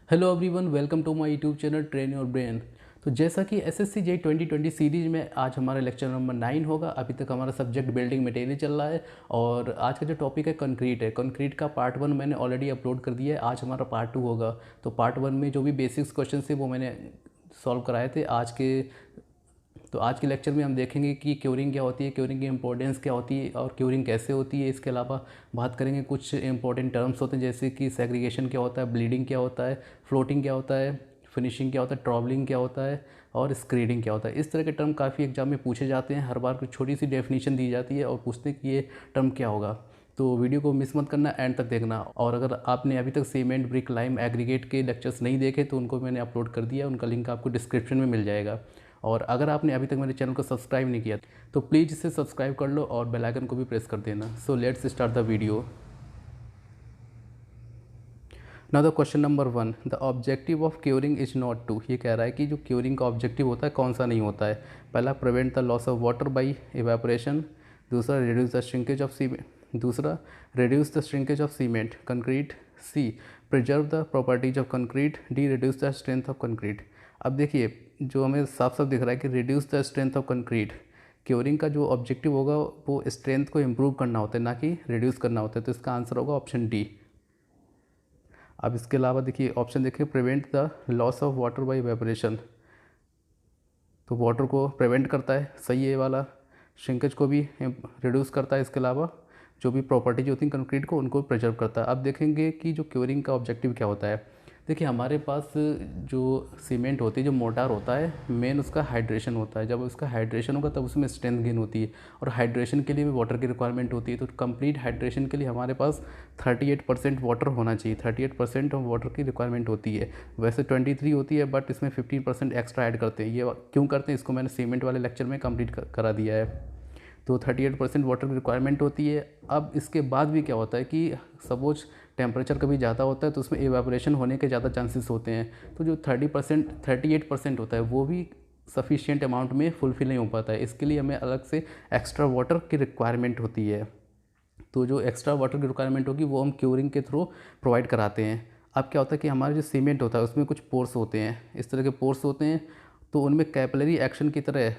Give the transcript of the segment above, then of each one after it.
Hello everyone, welcome to my YouTube channel train your brain. तो जैसा कि SSC जे 2020 series में आज हमारा लेक्चर नंबर 9 होगा। अभी तक हमारा सब्जेक्ट बिल्डिंग मटेरियल चल रहा है और आज का जो टॉपिक है कंक्रीट है। कंक्रीट का पार्ट 1 मैंने ऑलरेडी अपलोड कर दिया है। आज हमारा पार्ट 2 होगा। तो पार्ट 1 में जो भी बेसिक्स क्वेश्चन थे वो मैंने सॉल्व कराए थे। आज के लेक्चर में हम देखेंगे कि क्यूरिंग क्या होती है, क्यूरिंग की इंपॉर्टेंस क्या होती है और क्यूरिंग कैसे होती है। इसके अलावा बात करेंगे कुछ इंपॉर्टेंट टर्म्स होते हैं जैसे कि सेग्रीगेशन क्या होता है, ब्लीडिंग क्या होता है, फ्लोटिंग क्या होता है, फिनिशिंग क्या होता है, ट्रॉबलिंग क्या होता है और स्क्रीडिंग क्या होता है। इस तरह के टर्म काफ़ी एग्जाम में पूछे जाते हैं। हर बार कुछ छोटी सी डेफिनेशन दी जाती है और पूछते हैं कि ये टर्म क्या होगा। तो वीडियो को मिस मत करना, एंड तक देखना। और अगर आपने अभी तक सीमेंट, ब्रिक, लाइम, एग्रीगेट के लेक्चर्स नहीं देखे तो उनको मैंने अपलोड कर दिया, उनका लिंक आपको डिस्क्रिप्शन में मिल जाएगा। और अगर आपने अभी तक मेरे चैनल को सब्सक्राइब नहीं किया तो प्लीज़ इसे सब्सक्राइब कर लो और बेल आइकन को भी प्रेस कर देना। So let's start the video. Now the question number 1, the objective of curing is not to. ये कह रहा है कि जो क्यूरिंग का ऑब्जेक्टिव होता है कौन सा नहीं होता है। पहला, prevent the loss of water by evaporation. दूसरा, reduce the shrinkage of cement. दूसरा, reduce the shrinkage of cement concrete. C, preserve the properties of concrete. D, reduce the strength of concrete. अब देखिए, जो हमें साफ साफ दिख रहा है कि reduce the strength of concrete, curing का जो ऑब्जेक्टिव होगा वो स्ट्रेंथ को इम्प्रूव करना होता है, ना कि रिड्यूस करना होता है। तो इसका आंसर होगा ऑप्शन डी। अब इसके अलावा देखिए ऑप्शन देखिए, prevent the loss of water by evaporation, तो वाटर को प्रिवेंट करता है, सही है ये वाला। श्रिंकेज को भी रिड्यूस करता है। इसके अलावा जो भी प्रॉपर्टीज होती हैं कंक्रीट को, उनको प्रिजर्व करता है। अब देखेंगे कि जो क्योरिंग का ऑब्जेक्टिव क्या होता है। देखिए, हमारे पास जो सीमेंट होती है, जो मोटार होता है, मेन उसका हाइड्रेशन होता है। जब उसका हाइड्रेशन होगा तब उसमें स्ट्रेंथ गेन होती है और हाइड्रेशन के लिए भी वाटर की रिक्वायरमेंट होती है। तो कंप्लीट हाइड्रेशन के लिए हमारे पास 38% वाटर होना चाहिए। 38% ऑफ वाटर की रिक्वायरमेंट होती है। वैसे 23 होती है, बट इसमें 15% एक्स्ट्रा ऐड करते हैं। ये क्यों करते हैं इसको मैंने सीमेंट वाले लेक्चर में कंप्लीट करा दिया है। तो 38% वाटर की रिक्वायरमेंट होती है। अब इसके बाद भी क्या होता है कि सपोज टेम्परेचर कभी ज़्यादा होता है तो उसमें एवापोरेशन होने के ज़्यादा चांसेस होते हैं। तो जो 38% होता है वो भी सफिशिएंट अमाउंट में फुलफ़िल नहीं हो पाता है। इसके लिए हमें अलग से एक्स्ट्रा वाटर की रिक्वायरमेंट होती है। तो जो एक्स्ट्रा वाटर की रिक्वायरमेंट होगी वो हम क्यूरिंग के थ्रू प्रोवाइड कराते हैं। अब क्या होता है कि हमारा जो सीमेंट होता है उसमें कुछ पोर्स होते हैं, इस तरह के पोर्स होते हैं। तो उनमें कैपिलरी एक्शन की तरह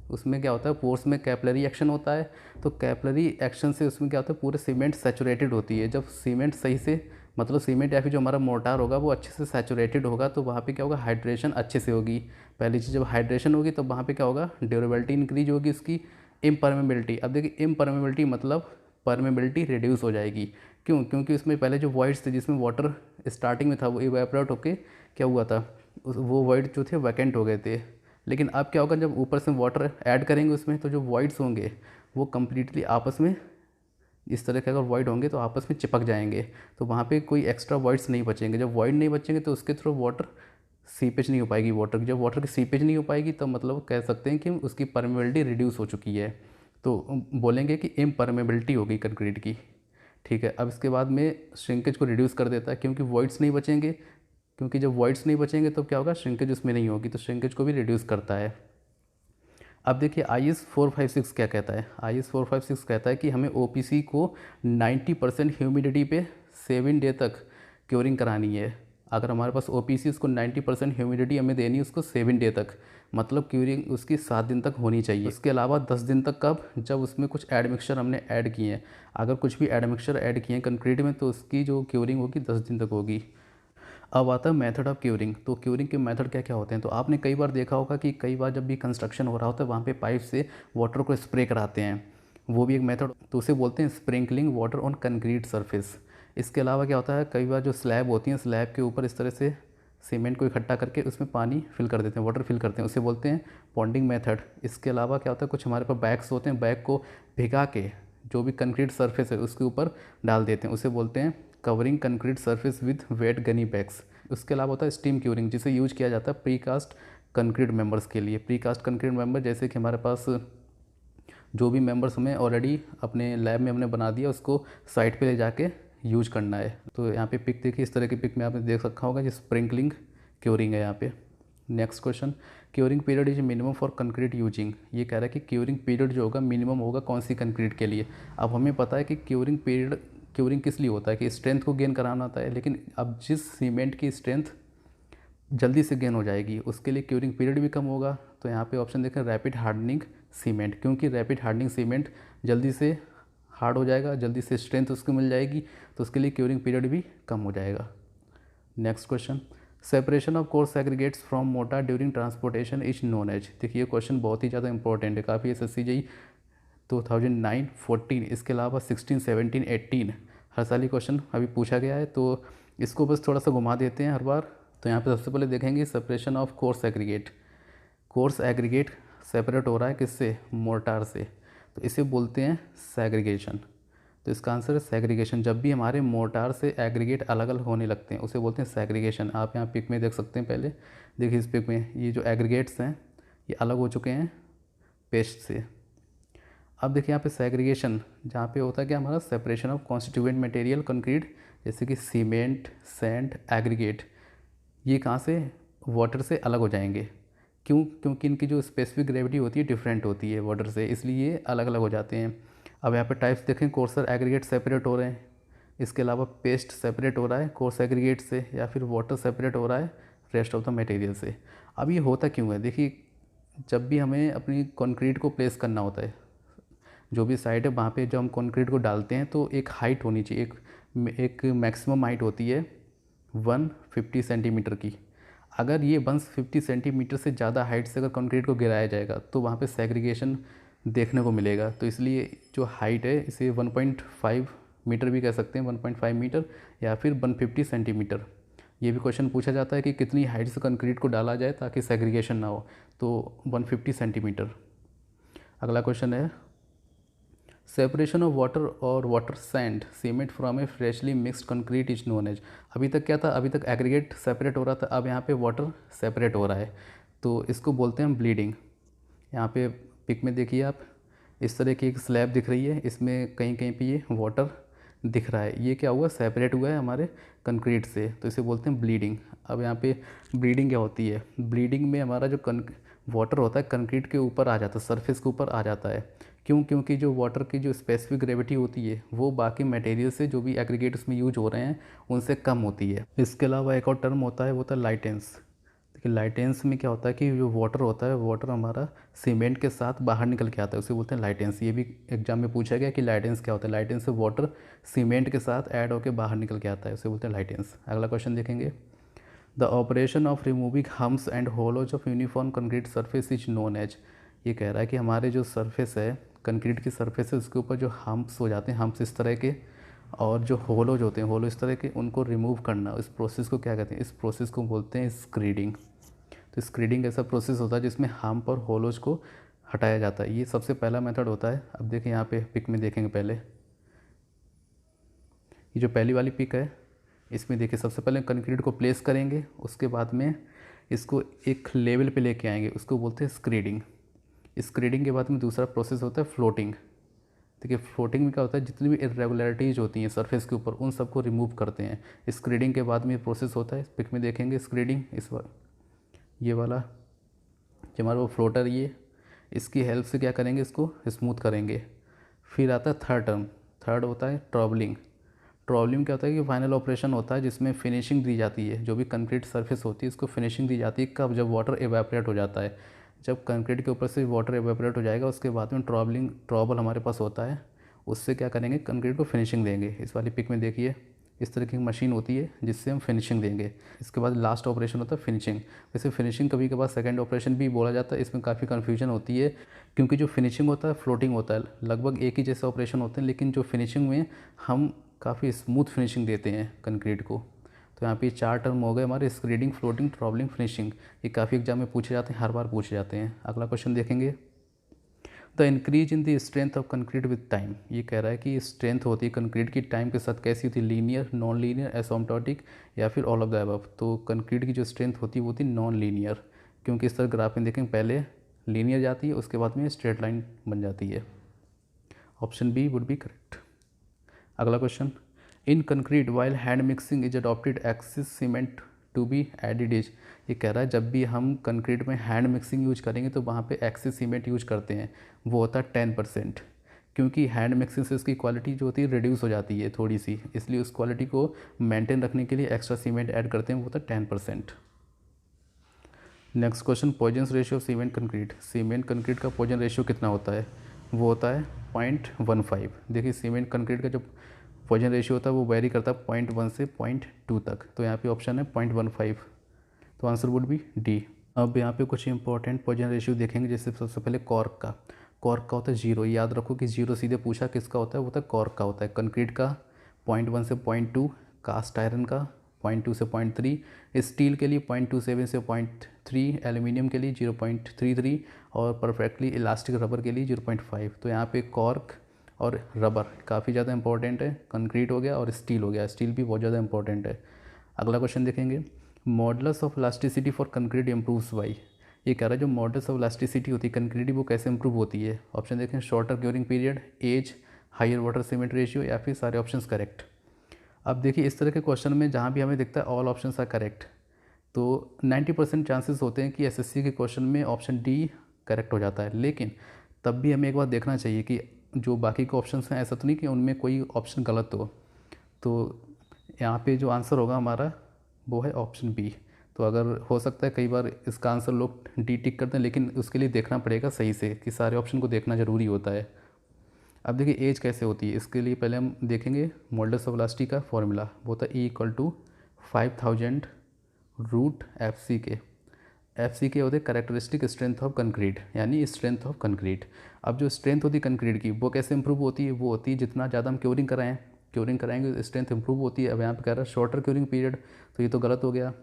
उसमें क्या होता है, पोर्स में कैपिलरी एक्शन होता है। तो कैपिलरी एक्शन से उसमें क्या होता है, पूरे सीमेंट सैचुरेटेड होती है। जब सीमेंट सही से, मतलब सीमेंट या फिर जो हमारा मोर्टार होगा वो अच्छे से सैचुरेटेड होगा तो वहाँ पे क्या होगा, हाइड्रेशन अच्छे से होगी। पहली चीज़, जब हाइड्रेशन होगी तो वहाँ पे क्या होगा, ड्यूरेबिलिटी इंक्रीज होगी उसकी। इम्परमेबिलिटी, अब देखिए इम्परमेबिलिटी मतलब परमेबिलिटी रिड्यूस हो जाएगी। क्यों? क्योंकि उसमें पहले जो वॉइड्स थे जिसमें वाटर स्टार्टिंग में था वो इवेपोरेट होके क्या हुआ था, वो वॉइड जो थे वैकेंट हो गए थे। लेकिन अब क्या होगा, जब ऊपर से वाटर ऐड करेंगे उसमें तो जो वॉइड्स होंगे वो कम्प्लीटली आपस में, इस तरह के अगर वॉइड होंगे तो आपस में चिपक जाएंगे। तो वहाँ पे कोई एक्स्ट्रा वॉइड्स नहीं बचेंगे। जब वॉइड नहीं बचेंगे तो उसके थ्रू वाटर सीपेज नहीं हो पाएगी। वाटर की, जब वाटर की सीपेज नहीं हो पाएगी तो मतलब कह सकते हैं कि उसकी परमेबिलिटी रिड्यूस हो चुकी है। तो बोलेंगे कि इम्परमेबिलिटी होगी कंक्रीट की। ठीक है। अब इसके बाद में श्रिंकेज को रिड्यूस कर देता है क्योंकि वॉइड्स नहीं बचेंगे। क्योंकि जब वॉइड्स नहीं बचेंगे तो क्या होगा, श्रिंकेज उसमें नहीं होगी, तो श्रिंकेज को भी रिड्यूस करता है। अब देखिए IS 456 क्या कहता है। IS 456 कहता है कि हमें OPC को 90% ह्यूमिडिटी पे 7 डे तक क्योरिंग करानी है। अगर हमारे पास OPC, उसको 90% ह्यूमिडिटी हमें देनी है उसको 7 डे तक, मतलब क्यूरिंग उसकी 7 दिन तक होनी चाहिए। उसके अलावा 10 दिन तक कब, जब उसमें कुछ एडमिक्सचर हमने ऐड किए हैं। अगर कुछ भी एडमिक्सचर ऐड किए हैं कंक्रीट में तो उसकी जो क्यूरिंग होगी 10 दिन तक होगी। अब आता है मेथड ऑफ क्यूरिंग। तो क्यूरिंग के मेथड क्या क्या होते हैं। तो आपने कई बार देखा होगा कि कई बार जब भी कंस्ट्रक्शन हो रहा होता है वहाँ पे पाइप से वाटर को स्प्रे कराते हैं, वो भी एक मेथड, तो उसे बोलते हैं sprinkling water on concrete surface. इसके अलावा क्या होता है, कई बार जो स्लैब होती हैं स्लैब के ऊपर इस तरह से सीमेंट को इकट्ठा करके उसमें पानी फिल कर देते हैं, वाटर फिल करते हैं, उसे बोलते हैं पॉन्डिंग मेथड। इसके अलावा क्या होता है, कुछ हमारे पास बैग्स होते हैं, बैग को भिगा के जो भी कंक्रीट सरफेस है उसके ऊपर डाल देते हैं, उसे बोलते हैं covering concrete surface with weight Ghani bags. उसके अलावा होता है स्टीम क्यूरिंग, जिसे यूज किया जाता है प्रीकास्ट कंक्रीट मेंबर्स के लिए। प्रीकास्ट कंक्रीट मेंबर जैसे कि हमारे पास जो भी मेंबर्स हमें ऑलरेडी अपने लैब में हमने बना दिया उसको साइट पे ले जाके यूज करना है। तो यहाँ पे पिक देखिए, इस तरह की पिक में आपने देख रखा होगा कि स्प्रिंकलिंग क्यूरिंग है यहाँ पे। Next question, curing period is minimum for concrete using. ये कह रहा है कि क्यूरिंग पीरियड जो होगा मिनिमम होगा कौन सी कंक्रीट के लिए। अब हमें पता है कि क्यूरिंग पीरियड, क्यूरिंग किस लिए होता है कि स्ट्रेंथ को गेन कराना होता है। लेकिन अब जिस सीमेंट की स्ट्रेंथ जल्दी से गेन हो जाएगी, उसके लिए क्यूरिंग पीरियड भी कम होगा। तो यहाँ पे ऑप्शन देखें रैपिड हार्डनिंग सीमेंट, क्योंकि रैपिड हार्डनिंग सीमेंट जल्दी से हार्ड हो जाएगा, जल्दी से स्ट्रेंथ उसको मिल जाएगी, तो उसके लिए क्यूरिंग पीरियड भी कम हो जाएगा। Next question, separation of coarse aggregates from mortar during transportation is known as. देखिए ये क्वेश्चन बहुत ही ज़्यादा इंपॉर्टेंट है, काफ़ी SSC JEE 2009, 14, इसके अलावा 16, 17, 18 हर साल ही क्वेश्चन अभी पूछा गया है। तो इसको बस थोड़ा सा घुमा देते हैं हर बार। तो यहाँ पे सबसे पहले देखेंगे separation of coarse aggregate. Coarse aggregate separate हो रहा है किससे? मोर्टार से, तो इसे बोलते हैं सेग्रीगेशन। तो इसका आंसर है सेग्रीगेशन। जब भी हमारे मोर्टार से एग्रीगेट अलग अलग होने लगते हैं उसे बोलते हैं सेग्रीगेशन। आप यहाँ पिक में देख सकते हैं, पहले देखिए इस पिक में ये जो एग्रीगेट्स हैं ये अलग हो चुके हैं पेस्ट से। अब देखिए यहाँ पे सेग्रीगेशन जहाँ पे होता है कि हमारा separation of constituent material concrete, जैसे कि सीमेंट, सैंड, एग्रीगेट, ये कहाँ से? वाटर से अलग हो जाएंगे। क्यों? क्योंकि इनकी जो स्पेसिफिक ग्रेविटी होती है डिफरेंट होती है वाटर से, इसलिए ये अलग अलग हो जाते हैं। अब यहाँ पे टाइप्स देखें, कोर्सर एग्रीगेट सेपरेट हो रहे हैं, इसके अलावा पेस्ट सेपरेट हो रहा है कोर्स एग्रीगेट से, या फिर वाटर सेपरेट हो रहा है रेस्ट ऑफ द मटेरियल से। अब ये होता क्यों है? देखिए जब भी हमें अपनी कंक्रीट को प्लेस करना होता है, जो भी साइड है वहाँ पे जब हम कंक्रीट को डालते हैं तो एक हाइट होनी चाहिए, एक मैक्सिमम हाइट होती है 150 सेंटीमीटर की। अगर ये 150 सेंटीमीटर से ज़्यादा हाइट से अगर कंक्रीट को गिराया जाएगा तो वहाँ पे सेग्रीगेशन देखने को मिलेगा। तो इसलिए जो हाइट है इसे 1.5 मीटर भी कह सकते हैं, 1.5 मीटर या फिर 150 सेंटीमीटर। ये भी क्वेश्चन पूछा जाता है कि कितनी हाइट से कंक्रीट को डाला जाए ताकि सेग्रीगेशन ना हो, तो 150 सेंटीमीटर। अगला क्वेश्चन है, सेपरेशन ऑफ वाटर और water sand cement from a freshly mixed concrete is known as. अभी तक क्या था? अभी तक एग्रीगेट सेपरेट हो रहा था, अब यहाँ पे वाटर सेपरेट हो रहा है, तो इसको बोलते हैं ब्लीडिंग। यहाँ पे पिक में देखिए आप, इस तरह की एक स्लैब दिख रही है, इसमें कहीं कहीं पे ये वाटर दिख रहा है, ये क्या हुआ? सेपरेट हुआ है हमारे कंक्रीट से, तो इसे बोलते हैं ब्लीडिंग। अब यहाँ पे ब्लीडिंग क्या होती है? ब्लीडिंग में हमारा जो वाटर होता है कंक्रीट के ऊपर आ जाता है, सरफेस के ऊपर आ जाता है। क्यों? क्योंकि जो वाटर की जो स्पेसिफिक ग्रेविटी होती है वो बाकी मटेरियल से, जो भी एग्रीगेट उसमें यूज हो रहे हैं, उनसे कम होती है। इसके अलावा एक और टर्म होता है, वो होता है लाइटेंस। देखिए लाइटेंस में क्या होता है कि जो वाटर होता है, वाटर हमारा सीमेंट के साथ बाहर निकल के आता है, उसे बोलते हैं लाइटेंस। ये भी एग्जाम में पूछा गया कि लाइटेंस क्या होता है। लाइटेंस से वाटर सीमेंट के साथ ऐड होकर बाहर निकल के आता है, उसे बोलते हैं लाइटेंस। अगला क्वेश्चन देखेंगे, the operation of removing humps and hollows of uniform concrete surface is known as. ये कह रहा है कि हमारे जो सरफेस है, कंक्रीट की सरफेस है, उसके ऊपर जो हम्प्स हो जाते हैं, हम्प्स इस तरह के, और जो होलोज होते हैं, होलो इस तरह के, उनको रिमूव करना, इस प्रोसेस को क्या कहते हैं? इस प्रोसेस को बोलते हैं स्क्रीडिंग। तो स्क्रीडिंग ऐसा प्रोसेस होता है जिसमें हम्प और होलोज को हटाया जाता है। ये सबसे पहला मेथड होता है। अब देखें यहाँ पे पिक में देखेंगे, पहले ये जो पहली वाली पिक है इसमें देखिए, सबसे पहले कंक्रीट को प्लेस करेंगे, उसके बाद में इसको एक लेवल पे लेके आएंगे, उसको बोलते हैं स्क्रीडिंग। स्क्रीडिंग के बाद में दूसरा प्रोसेस होता है फ्लोटिंग। देखिए फ्लोटिंग में क्या होता है, जितनी भी इरेगुलरिटीज़ होती हैं सरफेस के ऊपर उन सबको रिमूव करते हैं। स्क्रीडिंग के बाद में प्रोसेस होता है, पिक में देखेंगे स्क्रीडिंग, इस बार ये वाला जो हमारा वो फ्लोटर, ये इसकी हेल्प से क्या करेंगे? इसको स्मूथ करेंगे। फिर आता है थर्ड टर्म, थर्ड होता है ट्रॉबलिंग। ट्रॉबलिंग क्या होता है कि फाइनल ऑपरेशन होता है जिसमें फिनिशिंग दी जाती है, जो भी कंक्रीट सरफेस होती है उसको फिनिशिंग दी जाती है। कब? जब वाटर एवेपोरेट हो जाता है। जब कंक्रीट के ऊपर से वाटर एवेपोरेट हो जाएगा उसके बाद में ट्रॉबल हमारे पास होता है, उससे क्या करेंगे? कंक्रीट को फिनिशिंग देंगे। इस वाली पिक में देखिए इस तरह की मशीन होती है जिससे हम फिनिशिंग देंगे। इसके बाद लास्ट ऑपरेशन होता है फिनिशिंग। वैसे फिनिशिंग कभी कभार सेकंड ऑपरेशन भी बोला जाता है, इसमें काफ़ी कन्फ्यूजन होती है क्योंकि जो फिनिशिंग होता है फ्लोटिंग होता है, लगभग एक ही जैसे ऑपरेशन होते हैं, लेकिन जो फिनिशिंग में हम काफ़ी स्मूथ फिनिशिंग देते हैं कंक्रीट को। तो यहाँ पे 4 टर्म हो गए हमारे, स्क्रीडिंग, फ्लोटिंग, ट्रॉबलिंग, फिनिशिंग। ये काफ़ी एग्जाम में पूछे जाते हैं, हर बार पूछे जाते हैं। अगला क्वेश्चन देखेंगे, the increase in the strength of concrete with time. ये कह रहा है कि स्ट्रेंथ होती है कंक्रीट की टाइम के साथ कैसी होती है? लीनियर, नॉन लीनियर, एसिम्प्टोटिक, या फिर ऑल ऑफ द अबव। तो कंक्रीट की जो स्ट्रेंथ होती है वो होती है नॉन लीनियर, क्योंकि इस तरह ग्राफ में देखें पहले लीनियर जाती है उसके बाद में स्ट्रेट लाइन बन जाती है। Option B would be correct. अगला question, in concrete while hand mixing is adopted excess cement to be added is. ये कह रहा है जब भी हम कंक्रीट में हैंड मिक्सिंग यूज करेंगे तो वहाँ पे एक्सिस सीमेंट यूज करते हैं, वो होता है 10%। क्योंकि हैंड मिक्सिंग से उसकी क्वालिटी जो होती है रिड्यूस हो जाती है थोड़ी सी, इसलिए उस क्वालिटी को मेंटेन रखने के लिए एक्स्ट्रा सीमेंट ऐड करते हैं, वो होता है 10%। Next question, Poisson ratio of cement concrete. Cement concrete का पॉइजन रेशियो कितना होता है? वो होता है 0.15। देखिए सीमेंट कंक्रीट का जो पॉइजन रेशियो होता है वो वेरी करता है 0.1 से 0.2 तक। तो यहाँ पे ऑप्शन है 0.15, तो आंसर वुड बी डी। अब यहाँ पे कुछ इंपॉर्टेंट पॉइजन रेशियो देखेंगे। जैसे सबसे पहले कॉर्क का, कॉर्क का होता है 0। याद रखो कि 0 सीधे पूछा किसका होता है, वो होता है कॉर्क का होता है। कंक्रीट का 0.1 से 0.2, कास्ट आयरन का 0.2 से 0.3, स्टील के लिए 0.27 से 0.3, एल्यूमिनियम के लिए 0.33 और परफेक्टली इलास्टिक रबर के लिए 0.5। तो यहाँ पे कॉर्क और रबर काफ़ी ज़्यादा इंपॉर्टेंट है। कंक्रीट हो गया और स्टील हो गया, स्टील भी बहुत ज़्यादा इंपॉर्टेंट है। अगला क्वेश्चन देखेंगे, modulus of elasticity for concrete improves by. ये कह रहा है जो मॉडुलस ऑफ इलास्टिसिटी होती है कंक्रीट वो कैसे इंप्रूव होती है। ऑप्शन देखें, shorter curing period, age, higher water cement ratio, या फिर सारे ऑप्शंस करेक्ट। अब देखिए इस तरह के क्वेश्चन में जहाँ भी हमें दिखता है ऑल ऑप्शंस आर करेक्ट, तो 90% चांसेस होते हैं कि एसएससी के क्वेश्चन में ऑप्शन डी करेक्ट हो जाता है। लेकिन तब भी हमें एक बार देखना चाहिए कि जो बाकी के ऑप्शंस हैं ऐसा तो नहीं कि उनमें कोई ऑप्शन गलत हो। तो यहाँ पे जो आंसर होगा हमारा वो है ऑप्शन बी। तो अगर हो सकता है कई बार इसका आंसर लोग डी टिक करते हैं, लेकिन उसके लिए देखना पड़ेगा सही से कि सारे ऑप्शन को देखना ज़रूरी होता है। अब देखिए एज कैसे होती है, इसके लिए पहले हम देखेंगे मॉडुलस ऑफ इलास्टिसिटी का फॉर्मूला। वो होता है E = 5000 रूट एफ सी के। एफ सी के होते हैं करेक्टरिस्टिक स्ट्रेंथ ऑफ कंक्रीट, यानी स्ट्रेंथ ऑफ कंक्रीट। अब जो स्ट्रेंथ होती है कंक्रीट की वो कैसे इंप्रूव होती है, वो होती है जितना ज़्यादा हम क्योरिंग कराएंगे स्ट्रेंथ इंप्रूव होती है। अब यहाँ पे कह रहा है शॉर्टर क्योरिंग पीरियड, तो ये तो गलत हो गया।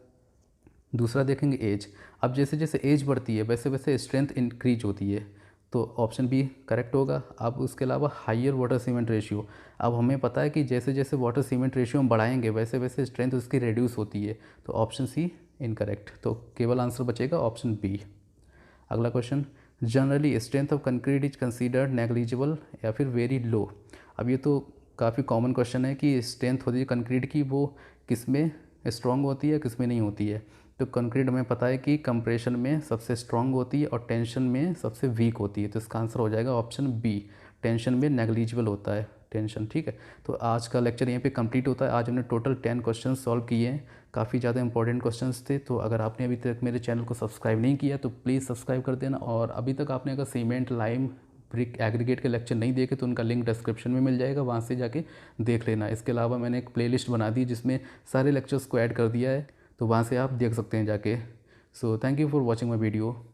दूसरा देखेंगे एज। अब जैसे जैसे एज बढ़ती है वैसे वैसे स्ट्रेंथ इंक्रीज होती है, तो ऑप्शन बी करेक्ट होगा। अब उसके अलावा हायर वाटर सीमेंट रेशियो। अब हमें पता है कि जैसे जैसे वाटर सीमेंट रेशियो हम बढ़ाएंगे वैसे वैसे स्ट्रेंथ उसकी रिड्यूस होती है, तो ऑप्शन सी इनकरेक्ट। तो केवल आंसर बचेगा ऑप्शन बी। अगला question, generally strength of concrete is considered negligible या फिर वेरी लो। अब ये तो काफ़ी कॉमन क्वेश्चन है कि स्ट्रेंथ होती है कंक्रीट की वो किस में स्ट्रॉन्ग होती है किस में नहीं होती है। तो कंक्रीट हमें पता है कि कंप्रेशन में सबसे स्ट्रॉन्ग होती है और टेंशन में सबसे वीक होती है, तो इसका आंसर हो जाएगा ऑप्शन बी। टेंशन में नेग्लिजिबल होता है टेंशन। ठीक है, तो आज का लेक्चर यहीं पे कंप्लीट होता है। आज हमने टोटल 10 क्वेश्चन सॉल्व किए हैं, काफ़ी ज़्यादा इंपॉर्टेंट क्वेश्चंस थे। तो अगर आपने अभी तक मेरे चैनल को सब्सक्राइब नहीं किया तो प्लीज़ सब्सक्राइब कर देना। और अभी तक आपने अगर सीमेंट, लाइम, ब्रिक, एग्रीगेट के लेक्चर नहीं देखे तो उनका लिंक डिस्क्रिप्शन में मिल जाएगा, वहाँ से जाके देख लेना। इसके अलावा मैंने एक प्लेलिस्ट बना दी जिसमें सारे लेक्चर्स को ऐड कर दिया है, तो वहाँ से आप देख सकते हैं जाके। So thank you for watching my video.